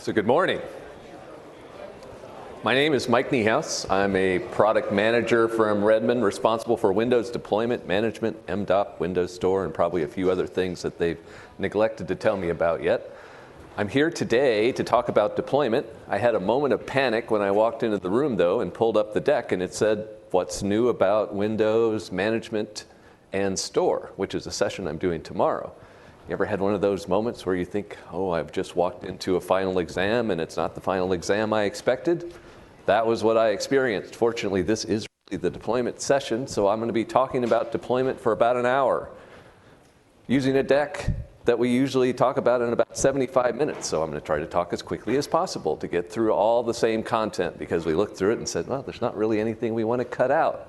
So good morning. My name is Mike Niehaus. I'm a product manager from Redmond, responsible for Windows deployment management, MDOP, Windows Store, and probably a few other things that they've neglected to tell me about yet. I'm here today to talk about deployment. I had a moment of panic when I walked into the room, though, and pulled up the deck, and it said, "What's new about Windows management and store," which is a session I'm doing tomorrow. You ever had one of those moments where you think, oh, I've just walked into a final exam and it's not the final exam I expected? That was what I experienced. Fortunately, this is really the deployment session, so I'm going to be talking about deployment for about an hour, using a deck that we usually talk about in about 75 minutes. So I'm going to try to talk as quickly as possible to get through all the same content, because we looked through it and said, well, there's not really anything we want to cut out.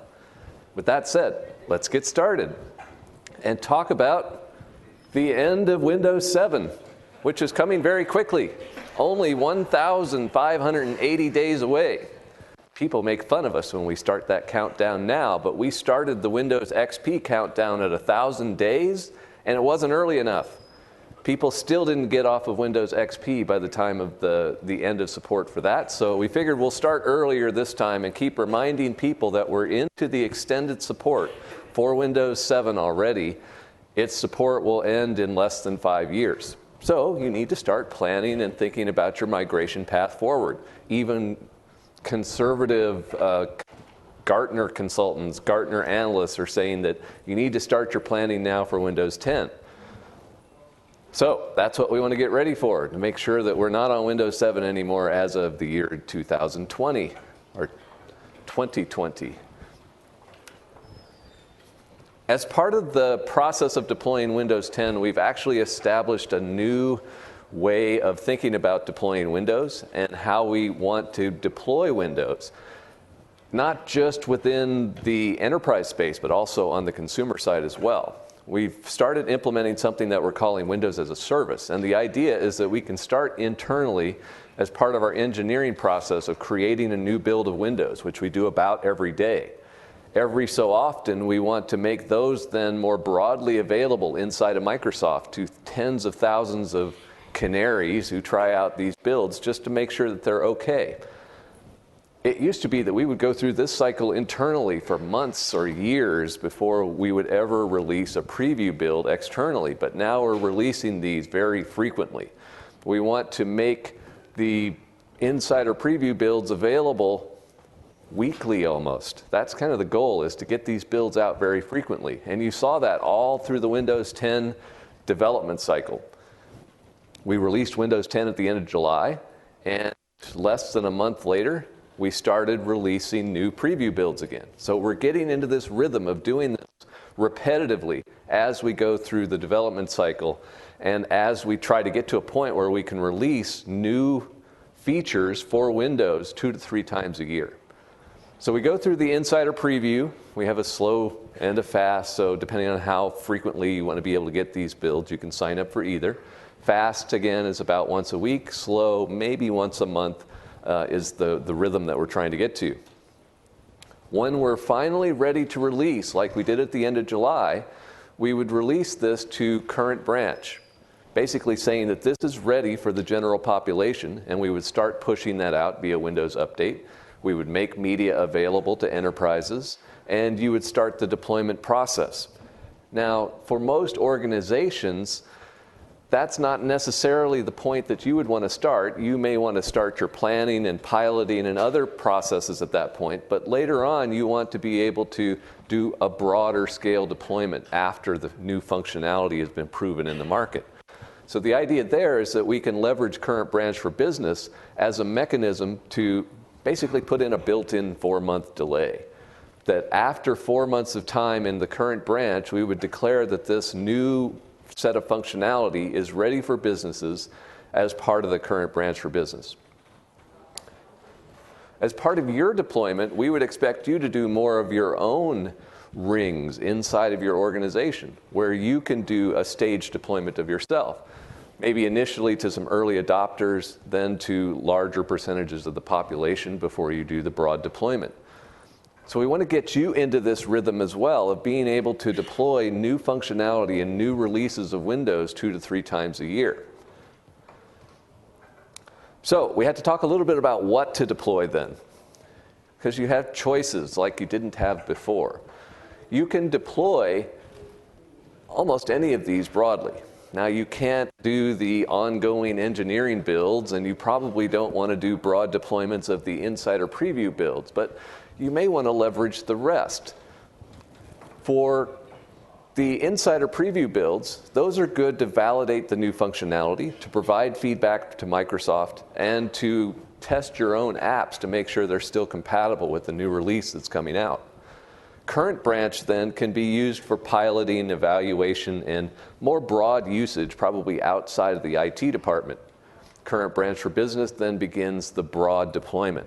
With that said, let's get started and talk about the end of Windows 7, which is coming very quickly, only 1,580 days away. People make fun of us when we start that countdown now, but we started the Windows XP countdown at 1,000 days, and it wasn't early enough. People still didn't get off of Windows XP by the time of the end of support for that, so we figured we'll start earlier this time and keep reminding people that we're into the extended support for Windows 7 already. Its support will end in less than 5 years. So you need to start planning and thinking about your migration path forward. Even conservative Gartner consultants, Gartner analysts are saying that you need to start your planning now for Windows 10. So that's what we want to get ready for, to make sure that we're not on Windows 7 anymore as of the year 2020 or 2020. As part of the process of deploying Windows 10, we've actually established a new way of thinking about deploying Windows and how we want to deploy Windows, not just within the enterprise space, but also on the consumer side as well. We've started implementing something that we're calling Windows as a Service, and the idea is that we can start internally as part of our engineering process of creating a new build of Windows, which we do about every day. Every so often, we want to make those then more broadly available inside of Microsoft to tens of thousands of canaries who try out these builds just to make sure that they're okay. It used to be that we would go through this cycle internally for months or years before we would ever release a preview build externally, but now we're releasing these very frequently. We want to make the insider preview builds available weekly almost. That's kind of the goal, is to get these builds out very frequently. And you saw that all through the Windows 10 development cycle. We released Windows 10 at the end of July, and less than a month later, we started releasing new preview builds again. So we're getting into this rhythm of doing this repetitively as we go through the development cycle, and as we try to get to a point where we can release new features for Windows 2 to 3 times a year. So we go through the insider preview. We have a slow and a fast, so depending on how frequently you want to be able to get these builds, you can sign up for either. Fast, again, is about once a week. Slow, maybe once a month, is the rhythm that we're trying to get to. When we're finally ready to release, like we did at the end of July, we would release this to current branch, basically saying that this is ready for the general population, and we would start pushing that out via Windows Update. We would make media available to enterprises, and you would start the deployment process. Now, for most organizations, that's not necessarily the point that you would want to start. You may want to start your planning and piloting and other processes at that point, but later on you want to be able to do a broader scale deployment after the new functionality has been proven in the market. So the idea there is that we can leverage Current Branch for Business as a mechanism to basically put in a built-in 4-month delay. That after 4 months of time in the current branch, we would declare that this new set of functionality is ready for businesses as part of the Current Branch for Business. As part of your deployment, we would expect you to do more of your own rings inside of your organization, where you can do a staged deployment of yourself. Maybe initially to some early adopters, then to larger percentages of the population before you do the broad deployment. So we want to get you into this rhythm as well of being able to deploy new functionality and new releases of Windows 2 to 3 times a year. So we had to talk a little bit about what to deploy then, because you have choices like you didn't have before. You can deploy almost any of these broadly. Now, you can't do the ongoing engineering builds, and you probably don't want to do broad deployments of the Insider Preview builds, but you may want to leverage the rest. For the Insider Preview builds, those are good to validate the new functionality, to provide feedback to Microsoft, and to test your own apps to make sure they're still compatible with the new release that's coming out. Current Branch then can be used for piloting, evaluation, and more broad usage, probably outside of the IT department. Current Branch for Business then begins the broad deployment.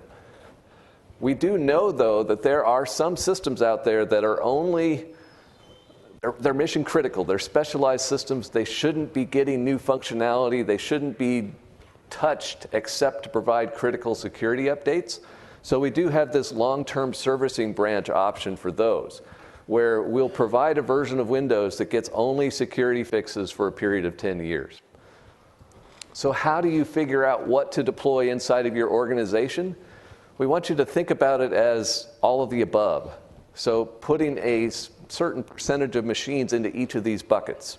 We do know, though, that there are some systems out there that are they're mission critical. They're specialized systems. They shouldn't be getting new functionality. They shouldn't be touched except to provide critical security updates. So we do have this long-term servicing branch option for those, where we'll provide a version of Windows that gets only security fixes for a period of 10 years. So how do you figure out what to deploy inside of your organization? We want you to think about it as all of the above. So putting a certain percentage of machines into each of these buckets.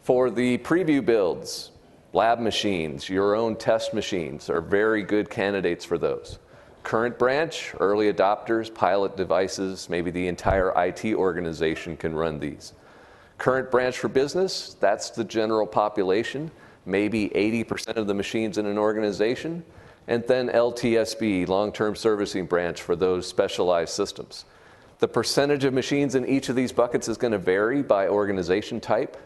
For the preview builds, lab machines, your own test machines are very good candidates for those. Current Branch, early adopters, pilot devices, maybe the entire IT organization can run these. Current Branch for Business, that's the general population, maybe 80% of the machines in an organization. And then LTSB, Long-Term Servicing Branch, for those specialized systems. The percentage of machines in each of these buckets is going to vary by organization type.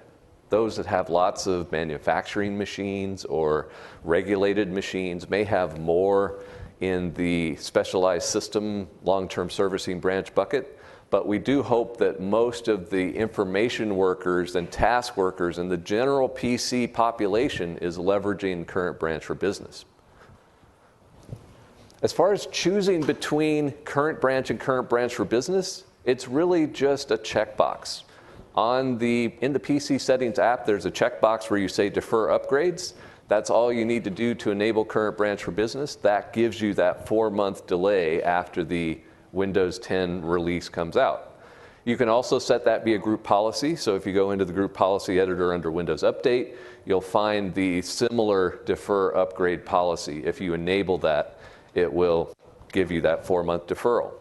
Those that have lots of manufacturing machines or regulated machines may have more in the specialized system long-term servicing branch bucket, but we do hope that most of the information workers and task workers and the general PC population is leveraging Current Branch for Business. As far as choosing between Current Branch and Current Branch for Business, it's really just a checkbox. In the PC Settings app, there's a checkbox where you say Defer Upgrades. That's all you need to do to enable Current Branch for Business. That gives you that 4-month delay after the Windows 10 release comes out. You can also set that be a group policy. So if you go into the group policy editor under Windows Update, you'll find the similar Defer Upgrade policy. If you enable that, it will give you that 4-month deferral.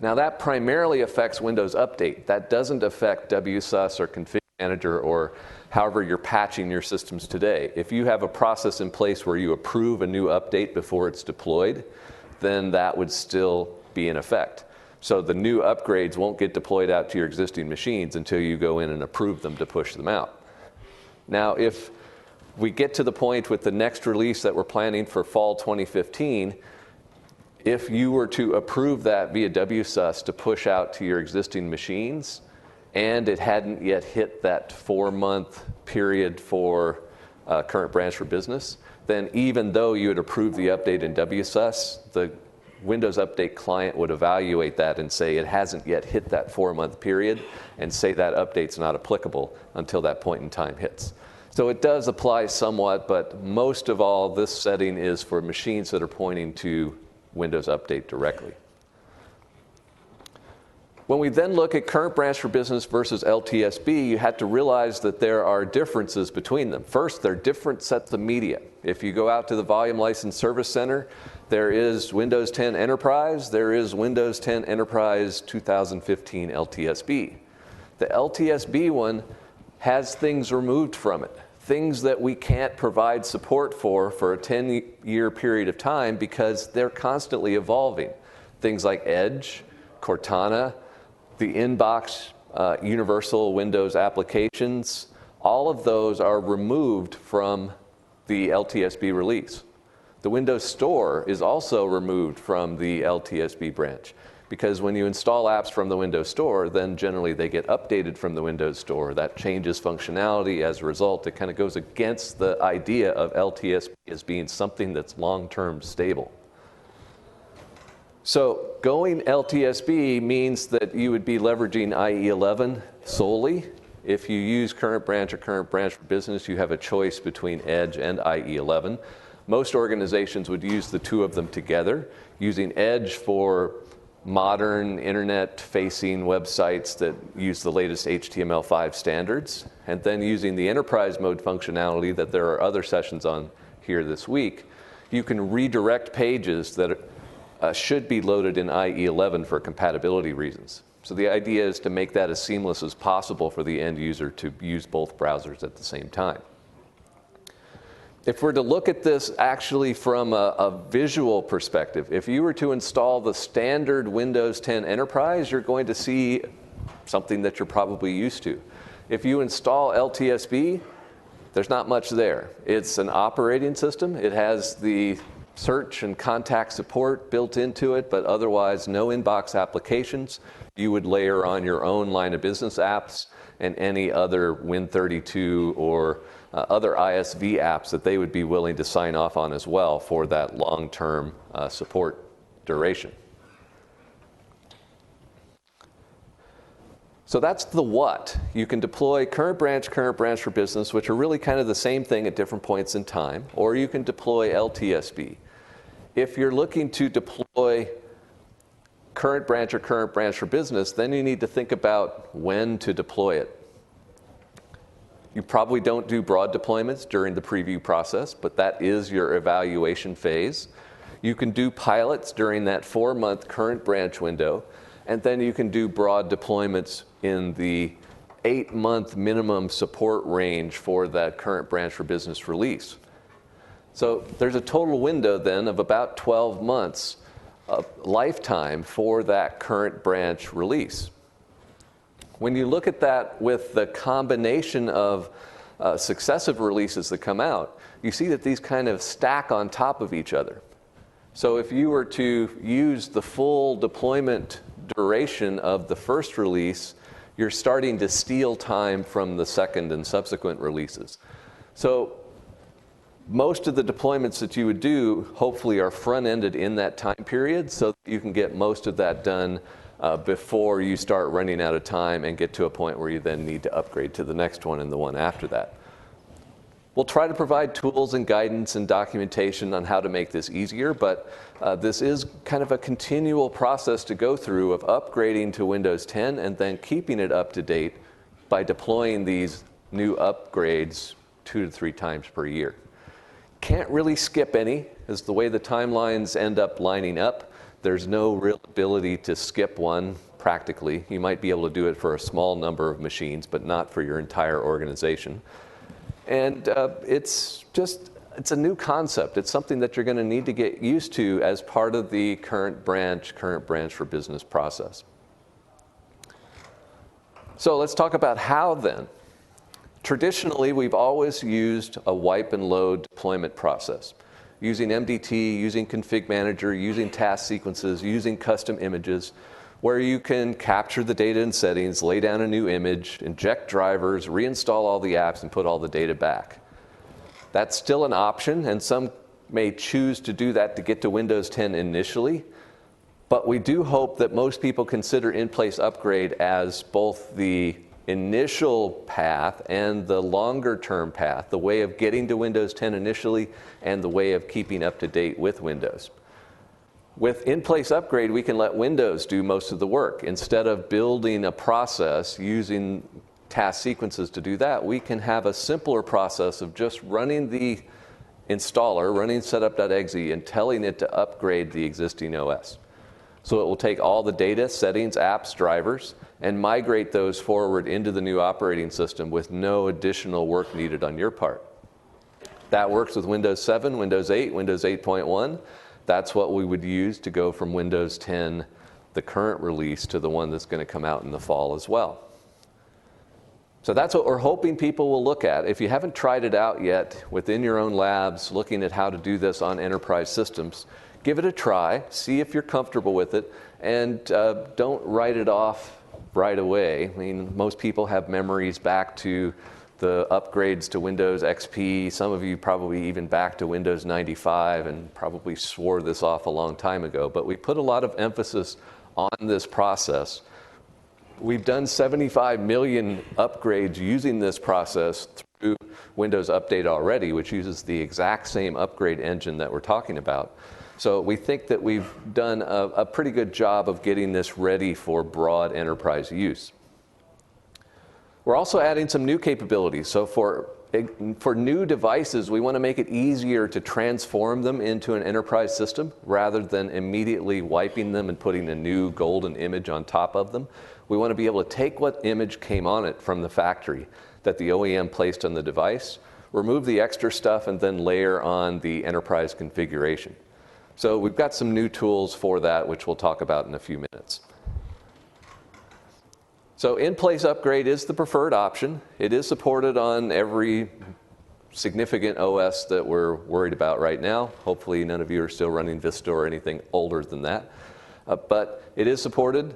Now that primarily affects Windows Update. That doesn't affect WSUS or Config Manager or however you're patching your systems today. If you have a process in place where you approve a new update before it's deployed, then that would still be in effect. So the new upgrades won't get deployed out to your existing machines until you go in and approve them to push them out. Now, if we get to the point with the next release that we're planning for fall 2015, if you were to approve that via WSUS to push out to your existing machines, and it hadn't yet hit that 4-month period for Current Branch for Business, then even though you had approved the update in WSUS, the Windows Update client would evaluate that and say it hasn't yet hit that 4-month period and say that update's not applicable until that point in time hits. So it does apply somewhat, but most of all, this setting is for machines that are pointing to Windows Update directly. When we then look at Current Branch for Business versus LTSB, you had to realize that there are differences between them. First, they're different sets of media. If you go out to the Volume License Service Center, there is Windows 10 Enterprise, there is Windows 10 Enterprise 2015 LTSB. The LTSB one has things removed from it, things that we can't provide support for a 10-year period of time because they're constantly evolving. Things like Edge, Cortana, the inbox universal Windows applications, all of those are removed from the LTSB release. The Windows Store is also removed from the LTSB branch because when you install apps from the Windows Store, then generally they get updated from the Windows Store. That changes functionality. As a result, it kind of goes against the idea of LTSB as being something that's long-term stable. So going LTSB means that you would be leveraging IE11 solely. If you use Current Branch or Current Branch for Business, you have a choice between Edge and IE11. Most organizations would use the two of them together, using Edge for modern internet-facing websites that use the latest HTML5 standards, and then using the enterprise mode functionality that there are other sessions on here this week, you can redirect pages that should be loaded in IE11 for compatibility reasons. So the idea is to make that as seamless as possible for the end user to use both browsers at the same time. If we're to look at this actually from a visual perspective, if you were to install the standard Windows 10 Enterprise, you're going to see something that you're probably used to. If you install LTSB, there's not much there. It's an operating system. It has the search and contact support built into it, but otherwise no inbox applications. You would layer on your own line of business apps and any other Win32 or other ISV apps that they would be willing to sign off on as well for that long-term support duration. So that's the what. You can deploy current branch for business, which are really kind of the same thing at different points in time, or you can deploy LTSB. If you're looking to deploy current branch for business, then you need to think about when to deploy it. You probably don't do broad deployments during the preview process, but that is your evaluation phase. You can do pilots during that 4-month current branch window, and then you can do broad deployments in the 8-month minimum support range for that current branch for business release. So there's a total window then of about 12 months of lifetime for that current branch release. When you look at that with the combination of successive releases that come out, you see that these kind of stack on top of each other. So if you were to use the full deployment duration of the first release, you're starting to steal time from the second and subsequent releases. So most of the deployments that you would do hopefully are front-ended in that time period so that you can get most of that done before you start running out of time and get to a point where you then need to upgrade to the next one and the one after that. We'll try to provide tools and guidance and documentation on how to make this easier, but this is kind of a continual process to go through of upgrading to Windows 10 and then keeping it up to date by deploying these new upgrades 2 to 3 times per year. Can't really skip any, as the way the timelines end up lining up. There's no real ability to skip one practically. You might be able to do it for a small number of machines, but not for your entire organization. And it's a new concept. It's something that you're going to need to get used to as part of the current branch for business process. So let's talk about how then. Traditionally, we've always used a wipe and load deployment process, using MDT, using config manager, using task sequences, using custom images, where you can capture the data and settings, lay down a new image, inject drivers, reinstall all the apps, and put all the data back. That's still an option, and some may choose to do that to get to Windows 10 initially. But we do hope that most people consider in-place upgrade as both the initial path and the longer-term path, the way of getting to Windows 10 initially and the way of keeping up to date with Windows. With in-place upgrade, we can let Windows do most of the work. Instead of building a process using task sequences to do that, we can have a simpler process of just running the installer, running setup.exe, and telling it to upgrade the existing OS. So it will take all the data, settings, apps, drivers, and migrate those forward into the new operating system with no additional work needed on your part. That works with Windows 7, Windows 8, Windows 8.1. That's what we would use to go from Windows 10, the current release, to the one that's going to come out in the fall as well. So that's what we're hoping people will look at. If you haven't tried it out yet within your own labs, looking at how to do this on enterprise systems, give it a try, see if you're comfortable with it, and don't write it off right away. I mean, most people have memories back to the upgrades to Windows XP. Some of you probably even back to Windows 95 and probably swore this off a long time ago. But we put a lot of emphasis on this process. We've done 75 million upgrades using this process through Windows Update already, which uses the exact same upgrade engine that we're talking about. So we think that we've done a pretty good job of getting this ready for broad enterprise use. We're also adding some new capabilities. So for new devices, we want to make it easier to transform them into an enterprise system rather than immediately wiping them and putting a new golden image on top of them. We want to be able to take what image came on it from the factory that the OEM placed on the device, remove the extra stuff, and then layer on the enterprise configuration. So we've got some new tools for that, which we'll talk about in a few minutes. So in-place upgrade is the preferred option. It is supported on every significant OS that we're worried about right now. Hopefully none of you are still running Vista or anything older than that. But it is supported.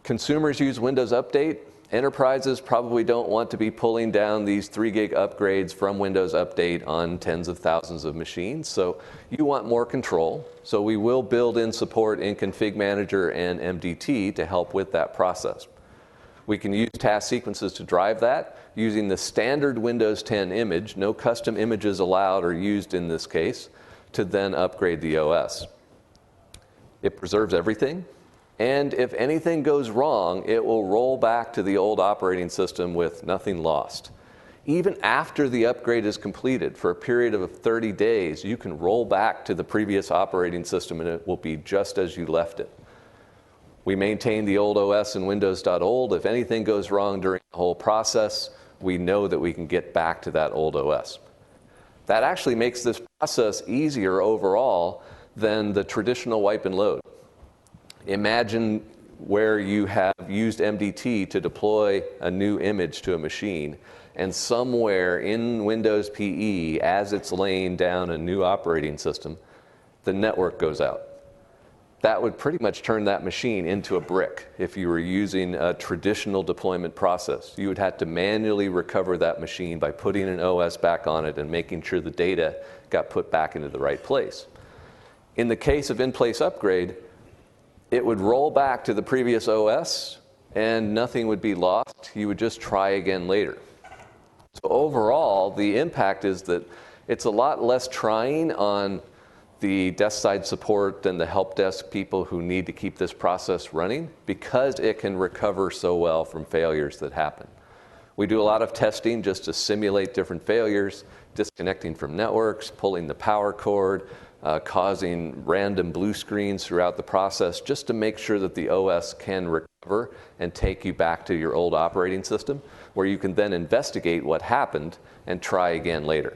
Consumers use Windows Update. Enterprises probably don't want to be pulling down these 3 gig upgrades from Windows Update on tens of thousands of machines. So you want more control. So we will build in support in Config Manager and MDT to help with that process. We can use task sequences to drive that using the standard Windows 10 image, no custom images allowed or used in this case, to then upgrade the OS. It preserves everything. And if anything goes wrong, it will roll back to the old operating system with nothing lost. Even after the upgrade is completed, for a period of 30 days, you can roll back to the previous operating system and it will be just as you left it. We maintain the old OS in Windows.old. If anything goes wrong during the whole process, we know that we can get back to that old OS. That actually makes this process easier overall than the traditional wipe and load. Imagine where you have used MDT to deploy a new image to a machine, and somewhere in Windows PE, as it's laying down a new operating system, the network goes out. That would pretty much turn that machine into a brick if you were using a traditional deployment process. You would have to manually recover that machine by putting an OS back on it and making sure the data got put back into the right place. In the case of in-place upgrade, it would roll back to the previous OS and nothing would be lost. You would just try again later. So overall, the impact is that it's a lot less trying on the desk side support and the help desk people who need to keep this process running because it can recover so well from failures that happen. We do a lot of testing just to simulate different failures, disconnecting from networks, pulling the power cord, causing random blue screens throughout the process just to make sure that the OS can recover and take you back to your old operating system, where you can then investigate what happened and try again later.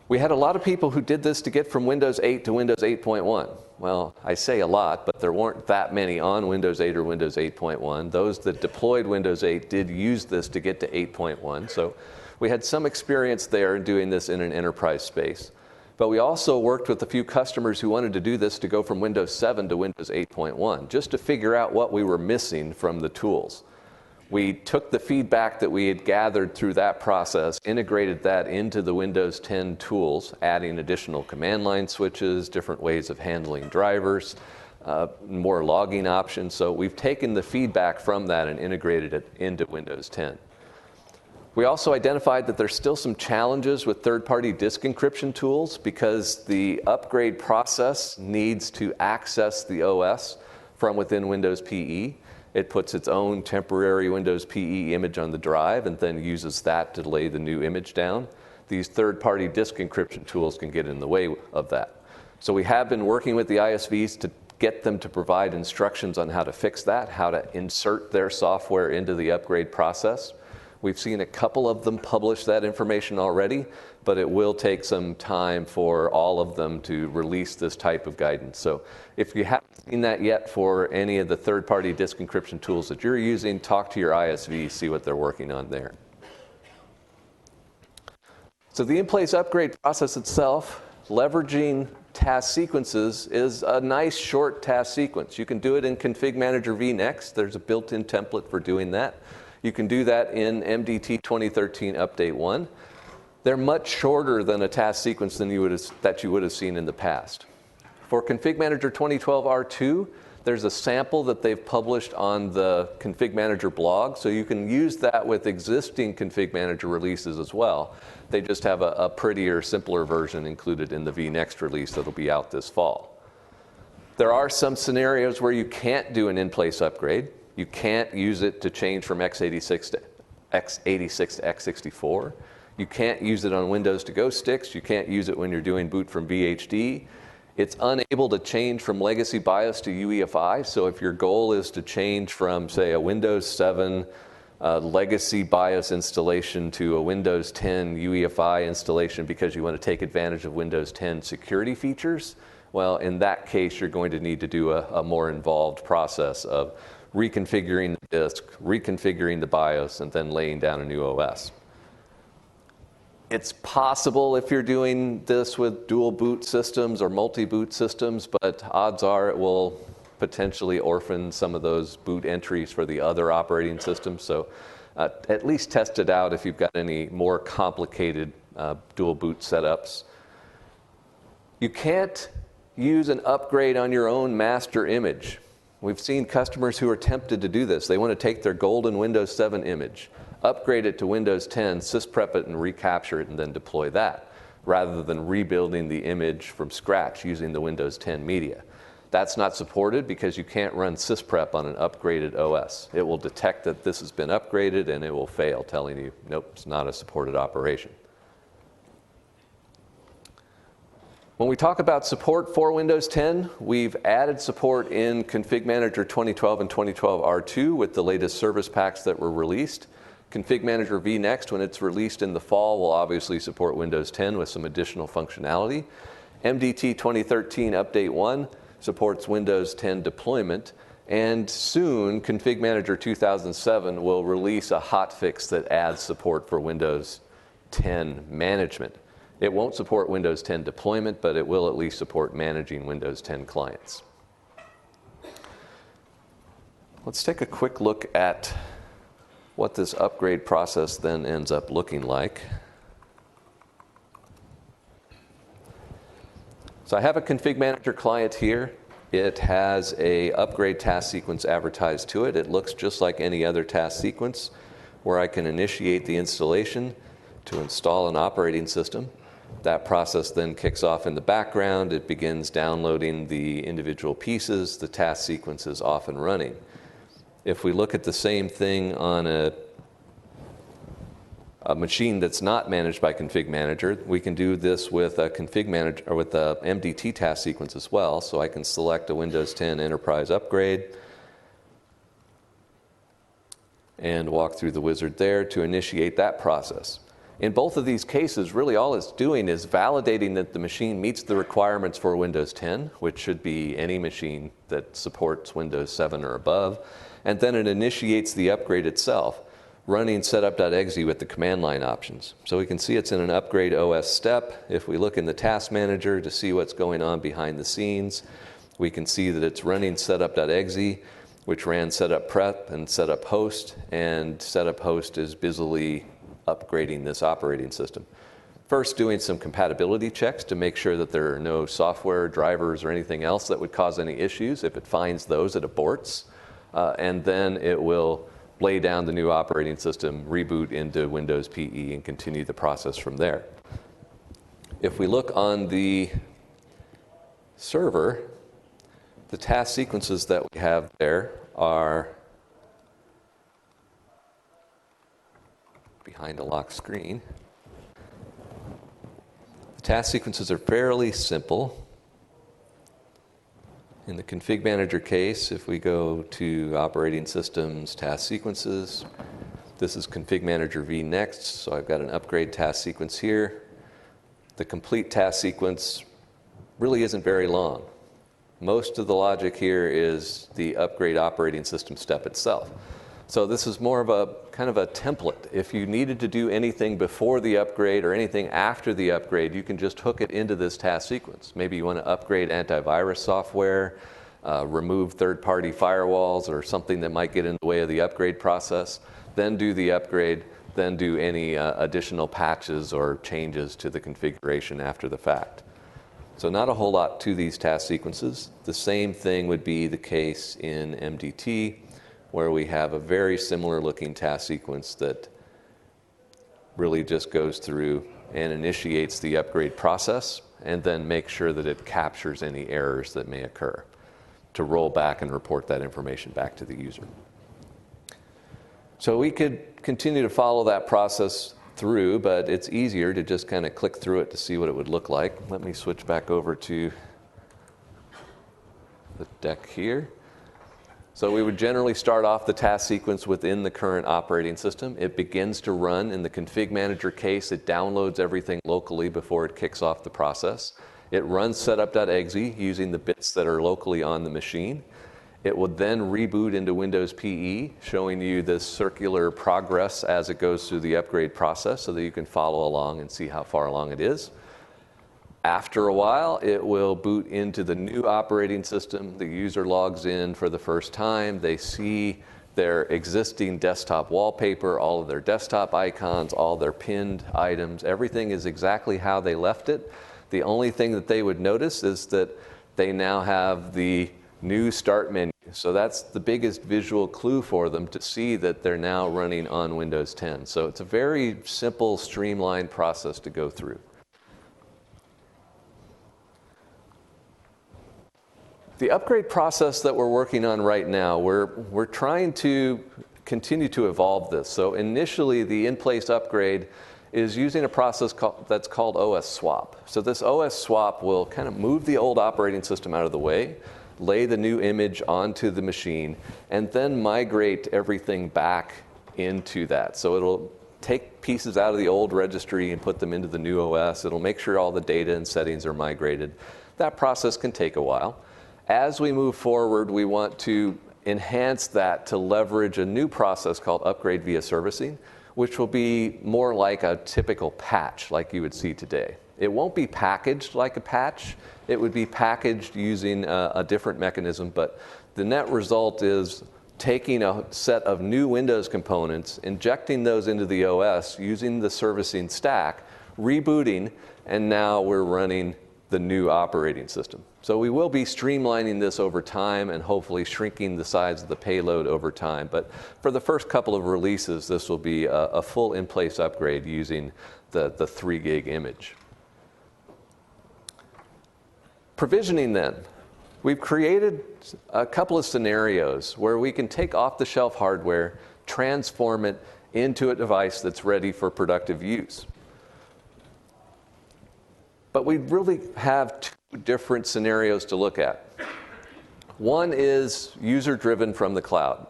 We had a lot of people who did this to get from Windows 8 to Windows 8.1. Well, I say a lot, but there weren't that many on Windows 8 or Windows 8.1. Those that deployed Windows 8 did use this to get to 8.1. So we had some experience there doing this in an enterprise space. But we also worked with a few customers who wanted to do this to go from Windows 7 to Windows 8.1, just to figure out what we were missing from the tools. We took the feedback that we had gathered through that process, integrated that into the Windows 10 tools, adding additional command line switches, different ways of handling drivers, more logging options. So we've taken the feedback from that and integrated it into Windows 10. We also identified that there's still some challenges with third-party disk encryption tools because the upgrade process needs to access the OS from within Windows PE. It puts its own temporary Windows PE image on the drive and then uses that to lay the new image down. These third-party disk encryption tools can get in the way of that. So we have been working with the ISVs to get them to provide instructions on how to fix that, how to insert their software into the upgrade process. We've seen a couple of them publish that information already, but it will take some time for all of them to release this type of guidance. So if you haven't seen that yet for any of the third-party disk encryption tools that you're using, talk to your ISV, see what they're working on there. So the in-place upgrade process itself, leveraging task sequences, is a nice short task sequence. You can do it in Config Manager vNext. There's a built-in template for doing that. You can do that in MDT 2013 Update 1. They're much shorter than a task sequence than you would have seen in the past. For Config Manager 2012 R2, There's a sample that they've published on the Config Manager blog, so you can use that with existing Config Manager releases as well. They just have a prettier, simpler version included in the vNext release that'll be out this fall. There are some scenarios where you can't do an in-place upgrade. You can't use it to change from x86 to x64. You can't use it on Windows to-go sticks. You can't use it when you're doing boot from VHD. It's unable to change from legacy BIOS to UEFI. So if your goal is to change from, say, a Windows 7 legacy BIOS installation to a Windows 10 UEFI installation because you want to take advantage of Windows 10 security features, well, in that case, you're going to need to do a more involved process of reconfiguring the disk, reconfiguring the BIOS, and then laying down a new OS. It's possible if you're doing this with dual boot systems or multi-boot systems, but odds are it will potentially orphan some of those boot entries for the other operating systems. So at least test it out if you've got any more complicated dual boot setups. You can't use an upgrade on your own master image. We've seen customers who are tempted to do this. They want to take their golden Windows 7 image, upgrade it to Windows 10, sysprep it and recapture it, and then deploy that, rather than rebuilding the image from scratch using the Windows 10 media. That's not supported because you can't run sysprep on an upgraded OS. It will detect that this has been upgraded and it will fail, telling you, nope, it's not a supported operation. When we talk about support for Windows 10, we've added support in Config Manager 2012 and 2012 R2 with the latest service packs that were released. Config Manager vNext, when it's released in the fall, will obviously support Windows 10 with some additional functionality. MDT 2013 Update 1 supports Windows 10 deployment. And soon, Config Manager 2007 will release a hotfix that adds support for Windows 10 management. It won't support Windows 10 deployment, but it will at least support managing Windows 10 clients. Let's take a quick look at what this upgrade process then ends up looking like. So I have a Config Manager client here. It has an upgrade task sequence advertised to it. It looks just like any other task sequence where I can initiate the installation to install an operating system. That process then kicks off in the background. It begins downloading the individual pieces. The task sequence is off and running. If we look at the same thing on a machine that's not managed by Config Manager, we can do this with a Config Manager or with a MDT task sequence as well. So I can select a Windows 10 Enterprise upgrade and walk through the wizard there to initiate that process. In both of these cases, really all it's doing is validating that the machine meets the requirements for Windows 10, which should be any machine that supports Windows 7 or above, and then it initiates the upgrade itself, running setup.exe with the command line options. So we can see it's in an upgrade OS step. If we look in the task manager to see what's going on behind the scenes, we can see that it's running setup.exe, which ran setup prep and setup host, and setup host is busily upgrading this operating system. First, doing some compatibility checks to make sure that there are no software, drivers, or anything else that would cause any issues. If it finds those, it aborts. And then it will lay down the new operating system, reboot into Windows PE, and continue the process from there. If we look on the server, the task sequences that we have there are behind a locked screen. The task sequences are fairly simple. In the Config Manager case, if we go to Operating Systems, Task Sequences, this is Config Manager vNext, so I've got an upgrade task sequence here. The complete task sequence really isn't very long. Most of the logic here is the upgrade operating system step itself. So this is more of a kind of a template. If you needed to do anything before the upgrade or anything after the upgrade, you can just hook it into this task sequence. Maybe you want to upgrade antivirus software, remove third-party firewalls or something that might get in the way of the upgrade process, then do the upgrade, then do any additional patches or changes to the configuration after the fact. So not a whole lot to these task sequences. The same thing would be the case in MDT, where we have a very similar looking task sequence that really just goes through and initiates the upgrade process and then makes sure that it captures any errors that may occur to roll back and report that information back to the user. So we could continue to follow that process through, but it's easier to just kind of click through it to see what it would look like. Let me switch back over to the deck here. So we would generally start off the task sequence within the current operating system. It begins to run. In the config manager case, it downloads everything locally before it kicks off the process. It runs setup.exe using the bits that are locally on the machine. It would then reboot into Windows PE, showing you this circular progress as it goes through the upgrade process so that you can follow along and see how far along it is. After a while, it will boot into the new operating system. The user logs in for the first time. They see their existing desktop wallpaper, all of their desktop icons, all their pinned items. Everything is exactly how they left it. The only thing that they would notice is that they now have the new start menu. So that's the biggest visual clue for them to see that they're now running on Windows 10. So it's a very simple, streamlined process to go through. The upgrade process that we're working on right now, we're trying to continue to evolve this. So initially, the in-place upgrade is using a process that's called OS swap. So this OS swap will kind of move the old operating system out of the way, lay the new image onto the machine, and then migrate everything back into that. So it'll take pieces out of the old registry and put them into the new OS. It'll make sure all the data and settings are migrated. That process can take a while. As we move forward, we want to enhance that to leverage a new process called upgrade via servicing, which will be more like a typical patch like you would see today. It won't be packaged like a patch. It would be packaged using a different mechanism, but the net result is taking a set of new Windows components, injecting those into the OS using the servicing stack, rebooting, and now we're running the new operating system. So we will be streamlining this over time and hopefully shrinking the size of the payload over time. But for the first couple of releases, this will be a full in-place upgrade using the 3 gig image. Provisioning then. We've created a couple of scenarios where we can take off-the-shelf hardware, transform it into a device that's ready for productive use. But we really have two different scenarios to look at. One is user-driven from the cloud.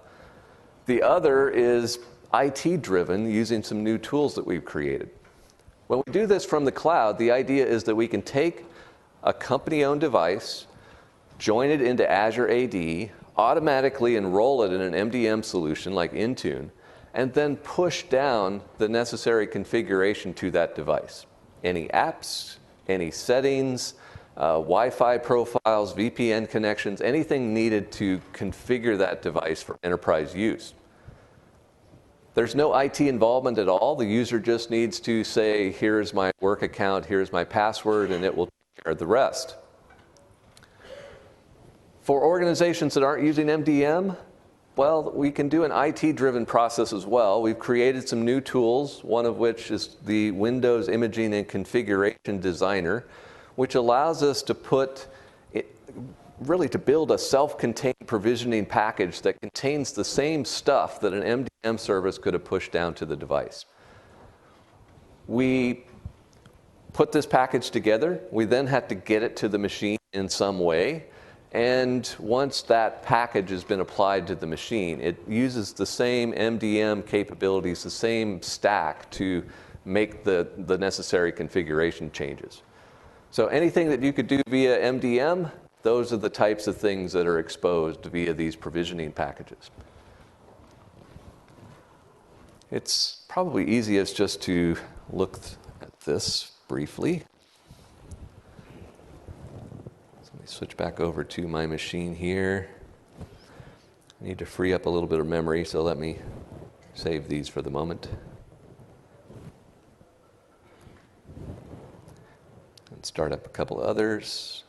The other is IT-driven using some new tools that we've created. When we do this from the cloud, the idea is that we can take a company-owned device, join it into Azure AD, automatically enroll it in an MDM solution like Intune, and then push down the necessary configuration to that device. Any apps, any settings, Wi-Fi profiles, VPN connections, anything needed to configure that device for enterprise use. There's no IT involvement at all. The user just needs to say, here's my work account, here's my password, and it will take care of the rest. For organizations that aren't using MDM, well, we can do an IT-driven process as well. We've created some new tools, one of which is the Windows Imaging and Configuration Designer, which allows us to to build a self-contained provisioning package that contains the same stuff that an MDM service could have pushed down to the device. We put this package together. We then had to get it to the machine in some way. And once that package has been applied to the machine, it uses the same MDM capabilities, the same stack to make the necessary configuration changes. So anything that you could do via MDM, those are the types of things that are exposed via these provisioning packages. It's probably easiest just to look at this briefly. Switch back over to my machine here. I need to free up a little bit of memory, so let me save these for the moment. And And start up a couple others.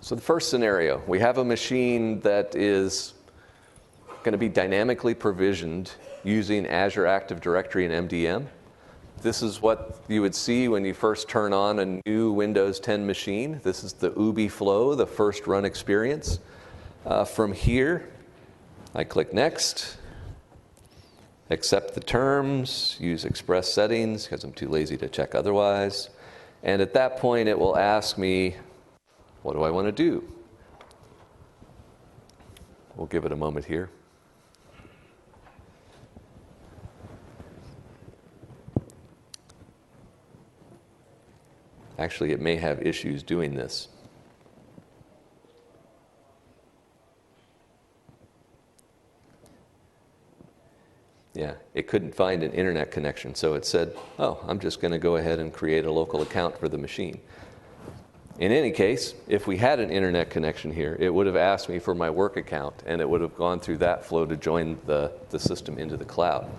So the first scenario, we have a machine that is going to be dynamically provisioned using Azure Active Directory and MDM. This is what you would see when you first turn on a new Windows 10 machine. This is the UBI flow, the first run experience. From here, I click Next, accept the terms, use Express settings because I'm too lazy to check otherwise. And at that point, it will ask me, what do I want to do? We'll give it a moment here. Actually, it may have issues doing this. Yeah, it couldn't find an internet connection, so it said, oh, I'm just going to go ahead and create a local account for the machine. In any case, if we had an internet connection here, it would have asked me for my work account, and it would have gone through that flow to join the system into the cloud.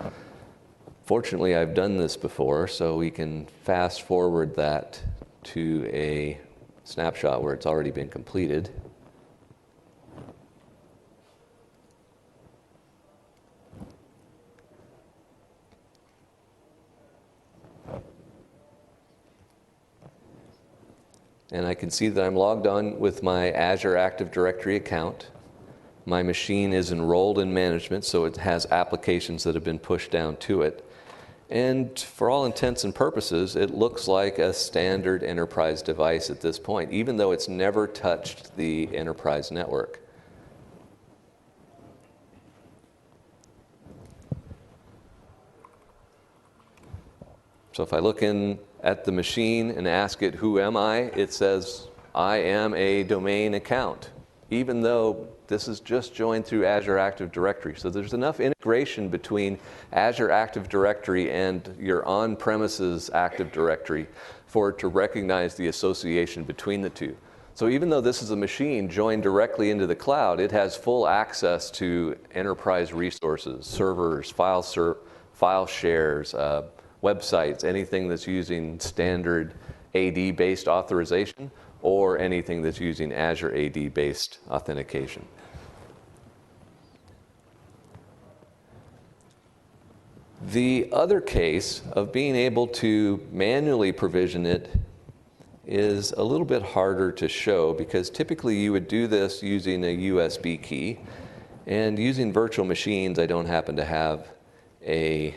Fortunately, I've done this before, so we can fast forward that to a snapshot where it's already been completed. And I can see that I'm logged on with my Azure Active Directory account. My machine is enrolled in management, so it has applications that have been pushed down to it. And for all intents and purposes, it looks like a standard enterprise device at this point, even though it's never touched the enterprise network. So if I look in at the machine and ask it, who am I? It says, I am a domain account, even though this is just joined through Azure Active Directory. So there's enough integration between Azure Active Directory and your on-premises Active Directory for it to recognize the association between the two. So even though this is a machine joined directly into the cloud, it has full access to enterprise resources, servers, file shares, websites, anything that's using standard AD-based authorization, or anything that's using Azure AD-based authentication. The other case of being able to manually provision it is a little bit harder to show, because typically you would do this using a USB key. And using virtual machines, I don't happen to have a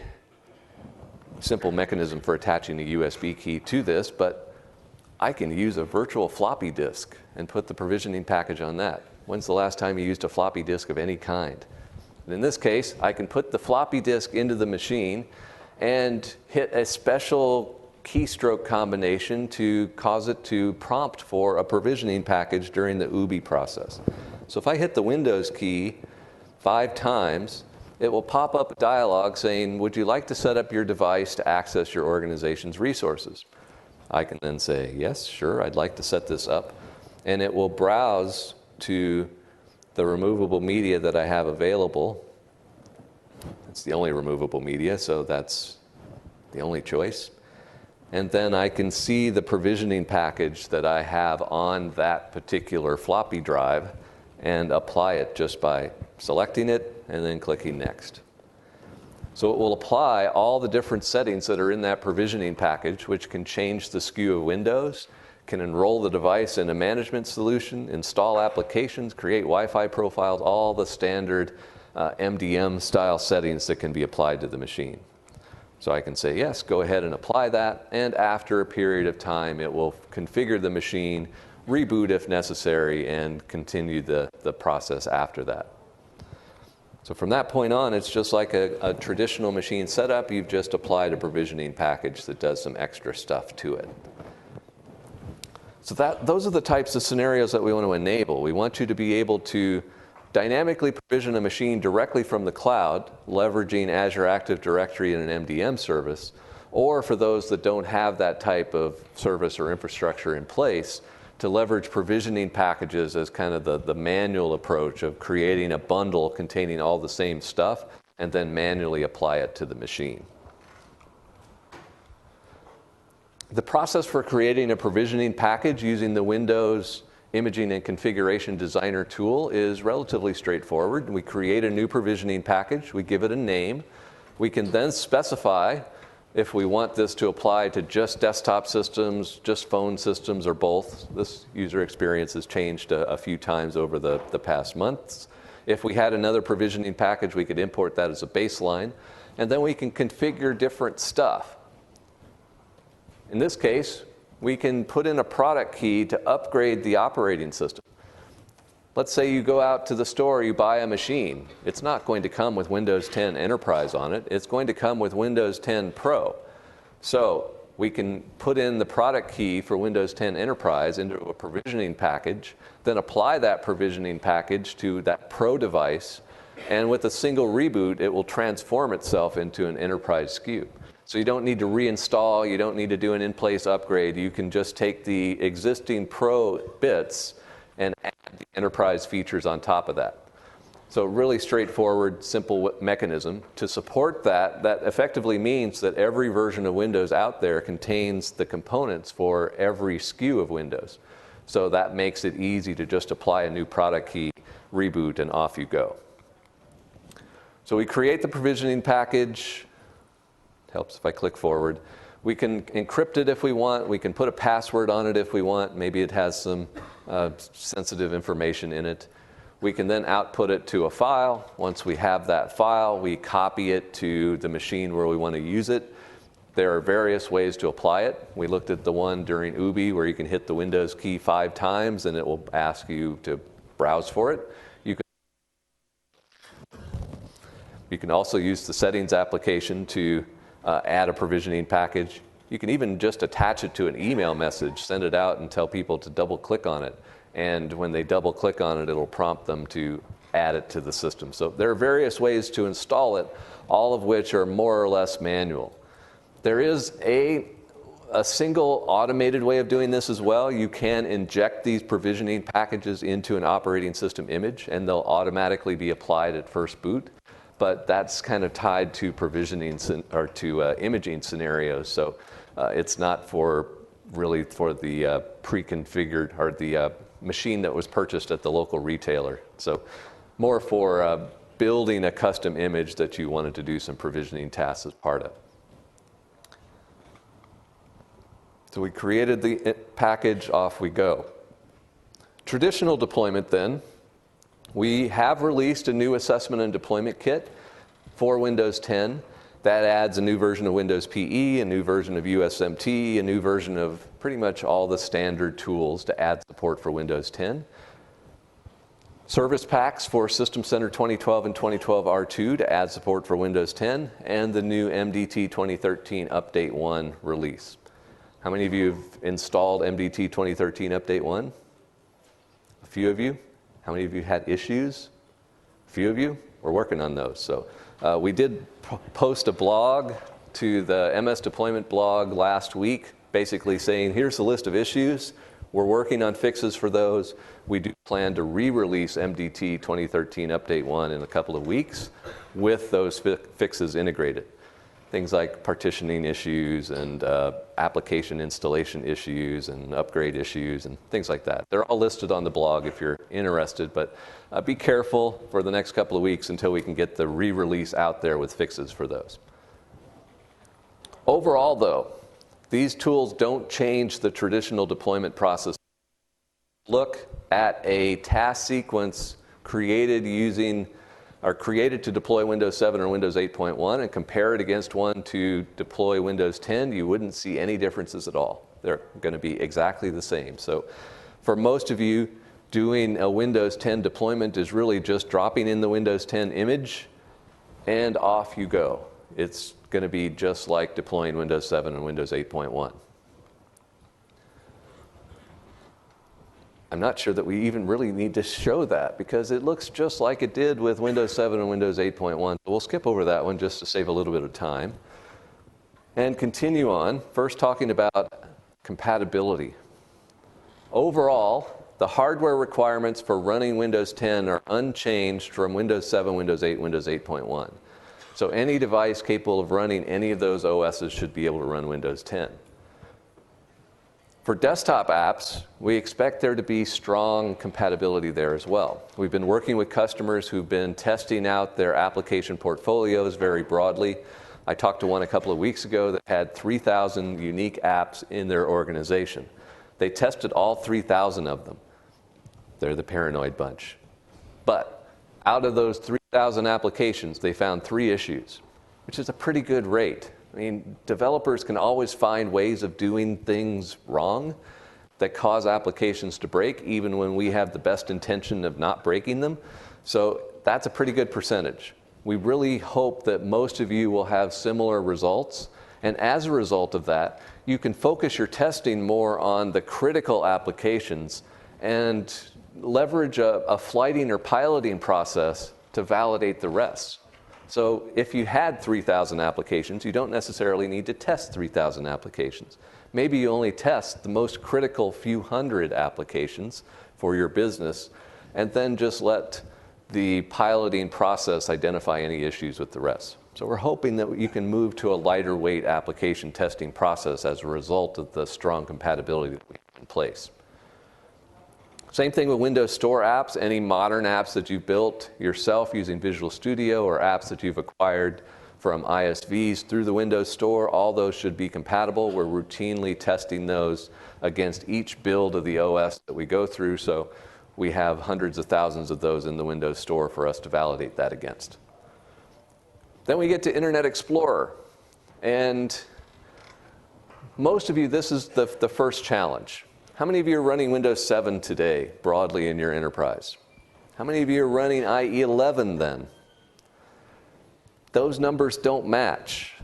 simple mechanism for attaching a USB key to this, but I can use a virtual floppy disk and put the provisioning package on that. When's the last time you used a floppy disk of any kind? And in this case, I can put the floppy disk into the machine and hit a special keystroke combination to cause it to prompt for a provisioning package during the UBI process. So if I hit the Windows key 5 times, it will pop up a dialog saying, would you like to set up your device to access your organization's resources? I can then say, yes, sure, I'd like to set this up. And it will browse to the removable media that I have available. It's the only removable media, so that's the only choice. And then I can see the provisioning package that I have on that particular floppy drive and apply it just by selecting it and then clicking Next. So it will apply all the different settings that are in that provisioning package, which can change the SKU of Windows, can enroll the device in a management solution, install applications, create Wi-Fi profiles, all the standard MDM style settings that can be applied to the machine. So I can say, yes, go ahead and apply that, and after a period of time, it will configure the machine, reboot if necessary, and continue the process after that. So from that point on, it's just like a traditional machine setup. You've just applied a provisioning package that does some extra stuff to it. So those are the types of scenarios that we want to enable. We want you to be able to dynamically provision a machine directly from the cloud, leveraging Azure Active Directory and an MDM service, or for those that don't have that type of service or infrastructure in place, to leverage provisioning packages as kind of the manual approach of creating a bundle containing all the same stuff and then manually apply it to the machine. The process for creating a provisioning package using the Windows Imaging and Configuration Designer tool is relatively straightforward. We create a new provisioning package, we give it a name. We can then specify if we want this to apply to just desktop systems, just phone systems, or both. This user experience has changed a few times over the past months. If we had another provisioning package, we could import that as a baseline, and then we can configure different stuff. In this case, we can put in a product key to upgrade the operating system. Let's say you go out to the store, you buy a machine. It's not going to come with Windows 10 Enterprise on it. It's going to come with Windows 10 Pro. So we can put in the product key for Windows 10 Enterprise into a provisioning package, then apply that provisioning package to that Pro device, and with a single reboot, it will transform itself into an Enterprise SKU. So you don't need to reinstall, you don't need to do an in-place upgrade. You can just take the existing Pro bits and add the Enterprise features on top of that. So really straightforward, simple mechanism. To support that, that effectively means that every version of Windows out there contains the components for every SKU of Windows. So that makes it easy to just apply a new product key, reboot, and off you go. So we create the provisioning package. It helps if I click forward. We can encrypt it if we want. We can put a password on it if we want. Maybe it has some sensitive information in it. We can then output it to a file. Once we have that file, we copy it to the machine where we want to use it. There are various ways to apply it. We looked at the one during UBI where you can hit the Windows key 5 times and it will ask you to browse for it. You can also use the settings application to add a provisioning package. You can even just attach it to an email message, send it out and tell people to double click on it. And when they double click on it, it'll prompt them to add it to the system. So there are various ways to install it, all of which are more or less manual. There is a single automated way of doing this as well. You can inject these provisioning packages into an operating system image and they'll automatically be applied at first boot. But that's kind of tied to provisioning or to imaging scenarios. So it's not really for the pre-configured or the machine that was purchased at the local retailer. So more for building a custom image that you wanted to do some provisioning tasks as part of. So we created the package, off we go. Traditional deployment then. We have released a new assessment and deployment kit for Windows 10. That adds a new version of Windows PE, a new version of USMT, a new version of pretty much all the standard tools to add support for Windows 10. Service packs for System Center 2012 and 2012 R2 to add support for Windows 10, and the new MDT 2013 Update 1 release. How many of you have installed MDT 2013 Update 1? A few of you. How many of you had issues? A few of you. We're working on those. So we did post a blog to the MS Deployment blog last week, basically saying, here's the list of issues. We're working on fixes for those. We do plan to re-release MDT 2013 Update 1 in a couple of weeks with those fixes integrated. Things like partitioning issues and application installation issues and upgrade issues and things like that. They're all listed on the blog if you're interested, but be careful for the next couple of weeks until we can get the re-release out there with fixes for those. Overall, though, these tools don't change the traditional deployment process. Look at a task sequence created to deploy Windows 7 or Windows 8.1 and compare it against one to deploy Windows 10, you wouldn't see any differences at all. They're going to be exactly the same. So for most of you, doing a Windows 10 deployment is really just dropping in the Windows 10 image and off you go. It's going to be just like deploying Windows 7 and Windows 8.1. I'm not sure that we even really need to show that because it looks just like it did with Windows 7 and Windows 8.1. So we'll skip over that one just to save a little bit of time. And continue on, first talking about compatibility. Overall, the hardware requirements for running Windows 10 are unchanged from Windows 7, Windows 8, Windows 8.1. So any device capable of running any of those OSs should be able to run Windows 10. For desktop apps, we expect there to be strong compatibility there as well. We've been working with customers who've been testing out their application portfolios very broadly. I talked to one a couple of weeks ago that had 3,000 unique apps in their organization. They tested all 3,000 of them. They're the paranoid bunch. But out of those 3,000 applications, they found 3 issues, which is a pretty good rate. I mean, developers can always find ways of doing things wrong that cause applications to break, even when we have the best intention of not breaking them. So that's a pretty good percentage. We really hope that most of you will have similar results. And as a result of that, you can focus your testing more on the critical applications and leverage a flighting or piloting process to validate the rest. So if you had 3,000 applications, you don't necessarily need to test 3,000 applications. Maybe you only test the most critical few hundred applications for your business, and then just let the piloting process identify any issues with the rest. So we're hoping that you can move to a lighter weight application testing process as a result of the strong compatibility that we have in place. Same thing with Windows Store apps. Any modern apps that you've built yourself using Visual Studio or apps that you've acquired from ISVs through the Windows Store, all those should be compatible. We're routinely testing those against each build of the OS that we go through, so we have hundreds of thousands of those in the Windows Store for us to validate that against. Then we get to Internet Explorer. And most of you, this is the first challenge. How many of you are running Windows 7 today, broadly in your enterprise? How many of you are running IE 11 then? Those numbers don't match.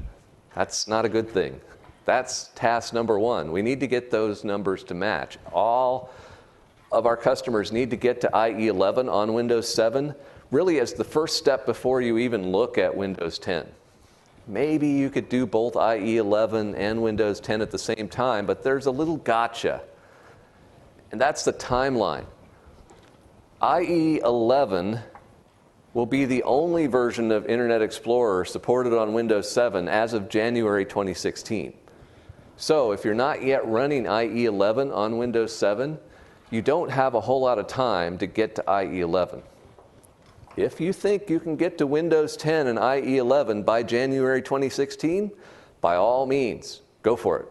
That's not a good thing. That's task number 1. We need to get those numbers to match. All of our customers need to get to IE 11 on Windows 7, really as the first step before you even look at Windows 10. Maybe you could do both IE 11 and Windows 10 at the same time, but there's a little gotcha. And that's the timeline. IE 11 will be the only version of Internet Explorer supported on Windows 7 as of January 2016. So if you're not yet running IE 11 on Windows 7, you don't have a whole lot of time to get to IE 11. If you think you can get to Windows 10 and IE 11 by January 2016, by all means, go for it.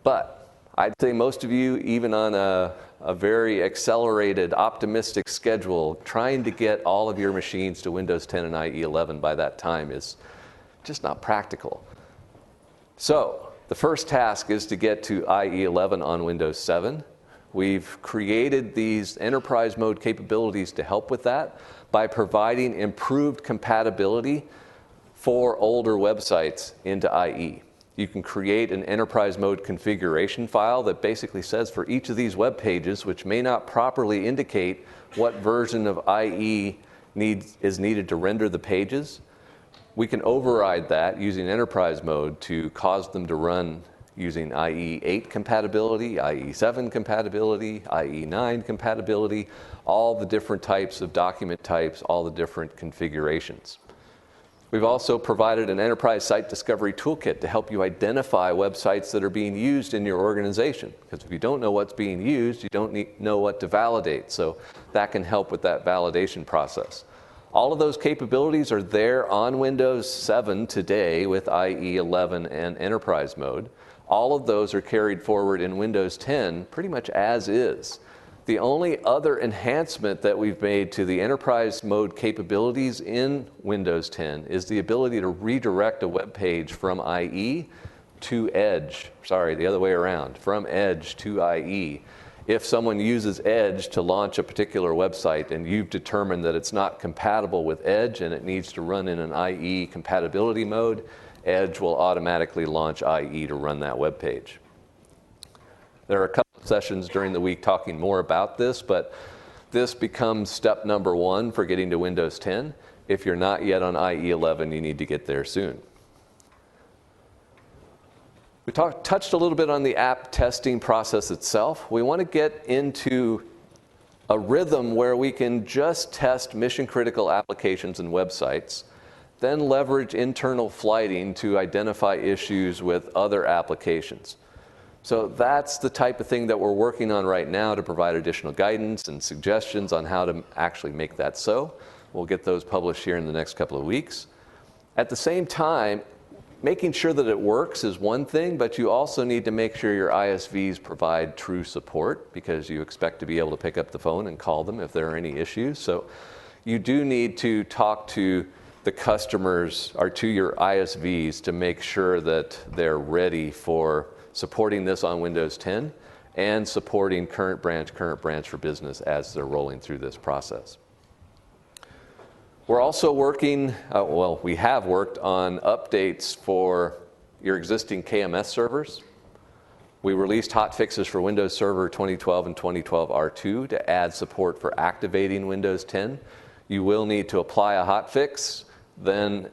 But I'd say most of you, even on a very accelerated, optimistic schedule, trying to get all of your machines to Windows 10 and IE 11 by that time is just not practical. So the first task is to get to IE 11 on Windows 7. We've created these enterprise mode capabilities to help with that by providing improved compatibility for older websites into IE. You can create an enterprise mode configuration file that basically says for each of these web pages, which may not properly indicate what version of IE is needed to render the pages, we can override that using enterprise mode to cause them to run using IE 8 compatibility, IE 7 compatibility, IE 9 compatibility, all the different types of document types, all the different configurations. We've also provided an enterprise site discovery toolkit to help you identify websites that are being used in your organization. Because if you don't know what's being used, you don't know what to validate. So that can help with that validation process. All of those capabilities are there on Windows 7 today with IE 11 and enterprise mode. All of those are carried forward in Windows 10 pretty much as is. The only other enhancement that we've made to the enterprise mode capabilities in Windows 10 is the ability to redirect a web page from IE to Edge. Sorry, the other way around, from Edge to IE. If someone uses Edge to launch a particular website and you've determined that it's not compatible with Edge and it needs to run in an IE compatibility mode, Edge will automatically launch IE to run that web page. There are a couple of sessions during the week talking more about this, but this becomes step number 1 for getting to Windows 10. If you're not yet on IE 11, you need to get there soon. We touched a little bit on the app testing process itself. We want to get into a rhythm where we can just test mission-critical applications and websites, then leverage internal flighting to identify issues with other applications. So that's the type of thing that we're working on right now to provide additional guidance and suggestions on how to actually make that so. We'll get those published here in the next couple of weeks. At the same time, making sure that it works is one thing, but you also need to make sure your ISVs provide true support, because you expect to be able to pick up the phone and call them if there are any issues. So you do need to talk to the customers or to your ISVs to make sure that they're ready for supporting this on Windows 10 and supporting current branch for business as they're rolling through this process. We're also working, we have worked on updates for your existing KMS servers. We released hotfixes for Windows Server 2012 and 2012 R2 to add support for activating Windows 10. You will need to apply a hotfix, then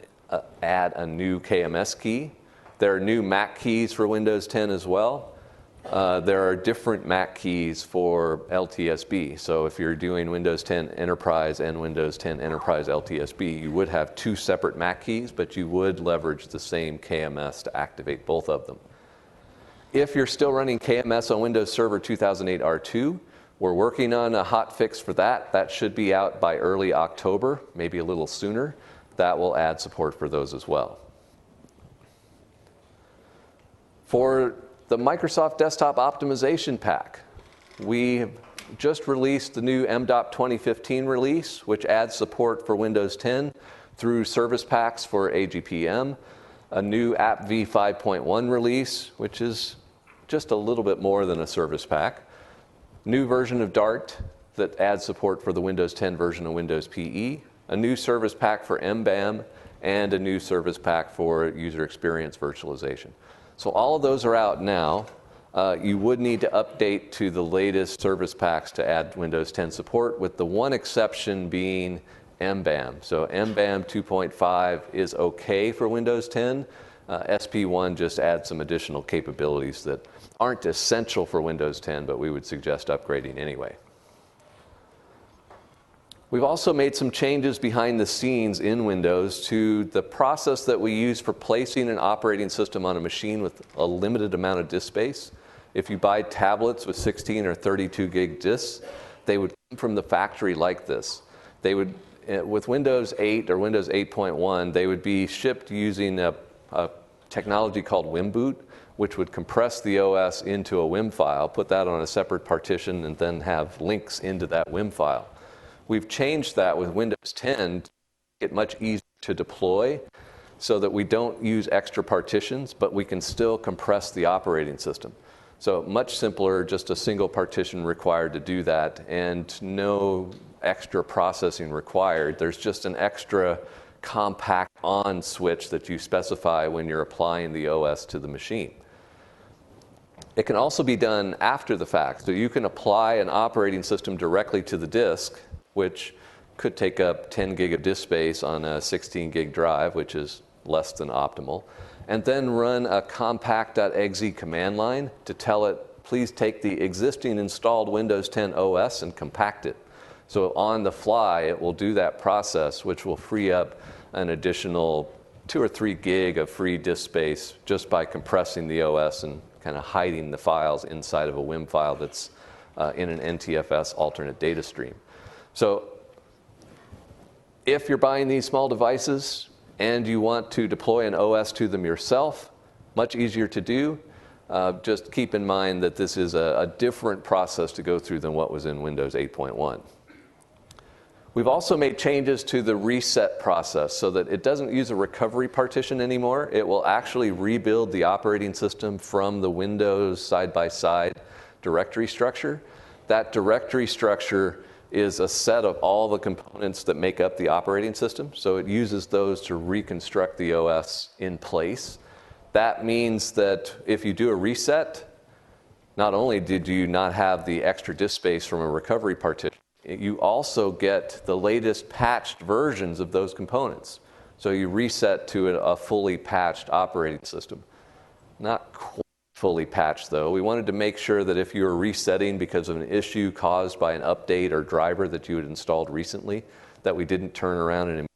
add a new KMS key. There are new MAC keys for Windows 10 as well. There are different MAC keys for LTSB. So if you're doing Windows 10 Enterprise and Windows 10 Enterprise LTSB, you would have two separate MAC keys, but you would leverage the same KMS to activate both of them. If you're still running KMS on Windows Server 2008 R2, we're working on a hotfix for that. That should be out by early October, maybe a little sooner. That will add support for those as well. For the Microsoft Desktop Optimization Pack, we just released the new MDOP 2015 release, which adds support for Windows 10 through service packs for AGPM, a new AppV 5.1 release, which is just a little bit more than a service pack, new version of Dart that adds support for the Windows 10 version of Windows PE, a new service pack for MBAM, and a new service pack for user experience virtualization. So all of those are out now. You would need to update to the latest service packs to add Windows 10 support, with the one exception being MBAM. So MBAM 2.5 is okay for Windows 10. SP1 just adds some additional capabilities that aren't essential for Windows 10, but we would suggest upgrading anyway. We've also made some changes behind the scenes in Windows to the process that we use for placing an operating system on a machine with a limited amount of disk space. If you buy tablets with 16 or 32 gig disks, they would come from the factory like this. They would, with Windows 8 or Windows 8.1, they would be shipped using a technology called WimBoot, which would compress the OS into a WIM file, put that on a separate partition, and then have links into that WIM file. We've changed that with Windows 10 to make it much easier to deploy so that we don't use extra partitions, but we can still compress the operating system. So much simpler, just a single partition required to do that, and no extra processing required. There's just an extra compact on switch that you specify when you're applying the OS to the machine. It can also be done after the fact. So you can apply an operating system directly to the disk, which could take up 10 gig of disk space on a 16 gig drive, which is less than optimal, and then run a compact.exe command line to tell it, please take the existing installed Windows 10 OS and compact it. So on the fly, it will do that process, which will free up an additional 2 or 3 gig of free disk space just by compressing the OS and kind of hiding the files inside of a WIM file that's in an NTFS alternate data stream. So if you're buying these small devices and you want to deploy an OS to them yourself, much easier to do. Just keep in mind that this is a different process to go through than what was in Windows 8.1. We've also made changes to the reset process so that it doesn't use a recovery partition anymore. It will actually rebuild the operating system from the Windows side-by-side directory structure. That directory structure is a set of all the components that make up the operating system. So it uses those to reconstruct the OS in place. That means that if you do a reset, not only did you not have the extra disk space from a recovery partition, you also get the latest patched versions of those components. So you reset to a fully patched operating system. Not quite fully patched, though. We wanted to make sure that if you were resetting because of an issue caused by an update or driver that you had installed recently, that we didn't turn around and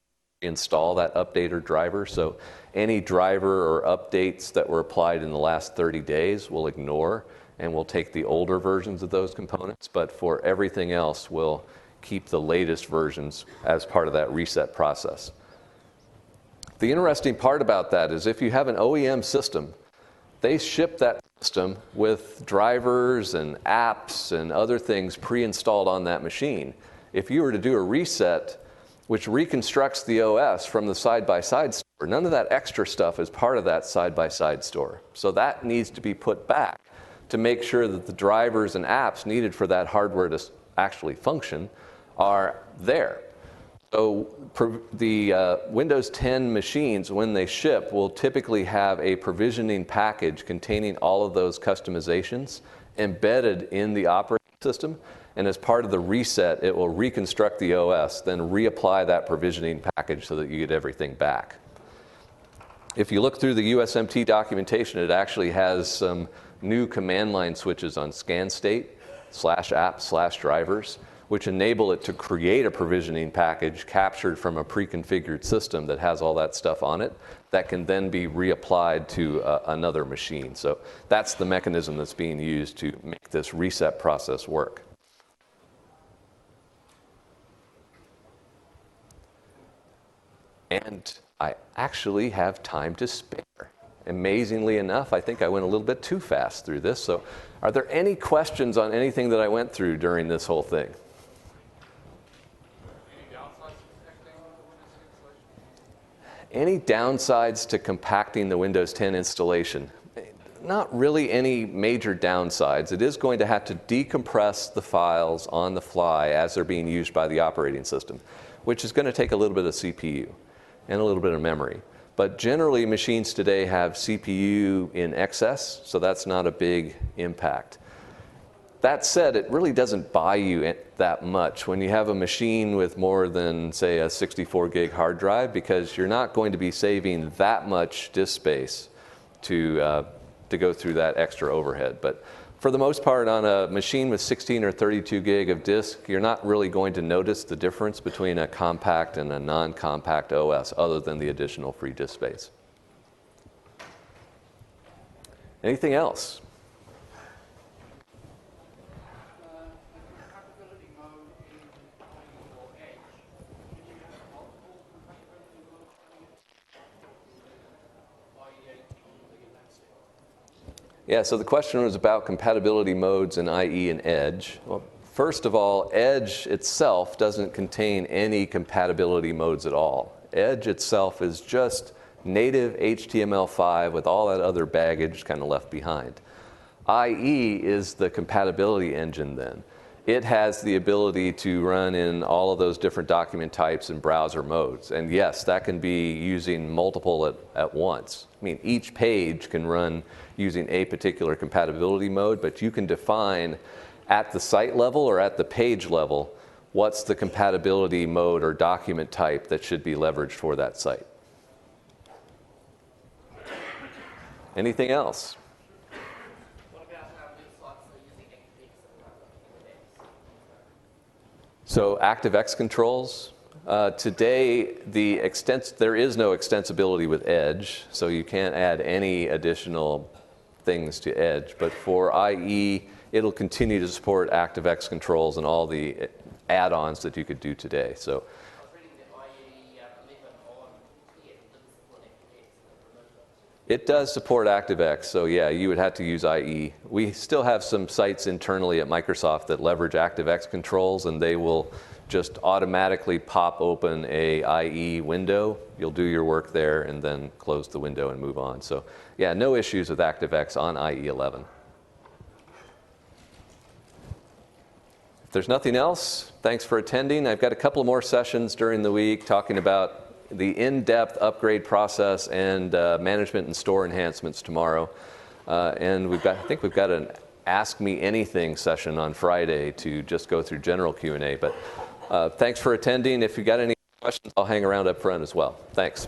install that update or driver. So any driver or updates that were applied in the last 30 days we'll ignore, and we'll take the older versions of those components. But for everything else, we'll keep the latest versions as part of that reset process. The interesting part about that is if you have an OEM system, they ship that system with drivers and apps and other things pre-installed on that machine. If you were to do a reset, which reconstructs the OS from the side-by-side store, none of that extra stuff is part of that side-by-side store. So that needs to be put back to make sure that the drivers and apps needed for that hardware to actually function are there. So the Windows 10 machines, when they ship, will typically have a provisioning package containing all of those customizations embedded in the operating system. And as part of the reset, it will reconstruct the OS, then reapply that provisioning package so that you get everything back. If you look through the USMT documentation, it actually has some new command line switches on scan state, /apps/drivers, which enable it to create a provisioning package captured from a pre-configured system that has all that stuff on it that can then be reapplied to another machine. So that's the mechanism that's being used to make this reset process work. And I actually have time to spare. Amazingly enough, I think I went a little bit too fast through this. So are there any questions on anything that I went through during this whole thing? Any downsides to compacting the Windows 10 installation? Not really any major downsides. It is going to have to decompress the files on the fly as they're being used by the operating system, which is going to take a little bit of CPU and a little bit of memory. But generally, machines today have CPU in excess, so that's not a big impact. That said, it really doesn't buy you that much when you have a machine with more than, say, a 64 gig hard drive, because you're not going to be saving that much disk space to go through that extra overhead. But for the most part, on a machine with 16 or 32 gig of disk, you're not really going to notice the difference between a compact and a non-compact OS other than the additional free disk space. Anything else? Yeah, so the question was about compatibility modes in IE and Edge. Well, first of all, Edge itself doesn't contain any compatibility modes at all. Edge itself is just native HTML5 with all that other baggage kind of left behind. IE is the compatibility engine then. It has the ability to run in all of those different document types and browser modes. And yes, that can be using multiple at once. I mean, each page can run using a particular compatibility mode, but you can define at the site level or at the page level what's the compatibility mode or document type that should be leveraged for that site. Anything else? So ActiveX controls. Today, there is no extensibility with Edge, so you can't add any additional things to Edge. But for IE, it'll continue to support ActiveX controls and all the add-ons that you could do today. So. It does support ActiveX, so yeah, you would have to use IE. We still have some sites internally at Microsoft that leverage ActiveX controls, and they will just automatically pop open a IE window. You'll do your work there and then close the window and move on. So yeah, no issues with ActiveX on IE 11. If there's nothing else, thanks for attending. I've got a couple more sessions during the week talking about the in-depth upgrade process and management and store enhancements tomorrow. And I think we've got an Ask Me Anything session on Friday to just go through general Q&A. But thanks for attending. If you've got any questions, I'll hang around up front as well. Thanks.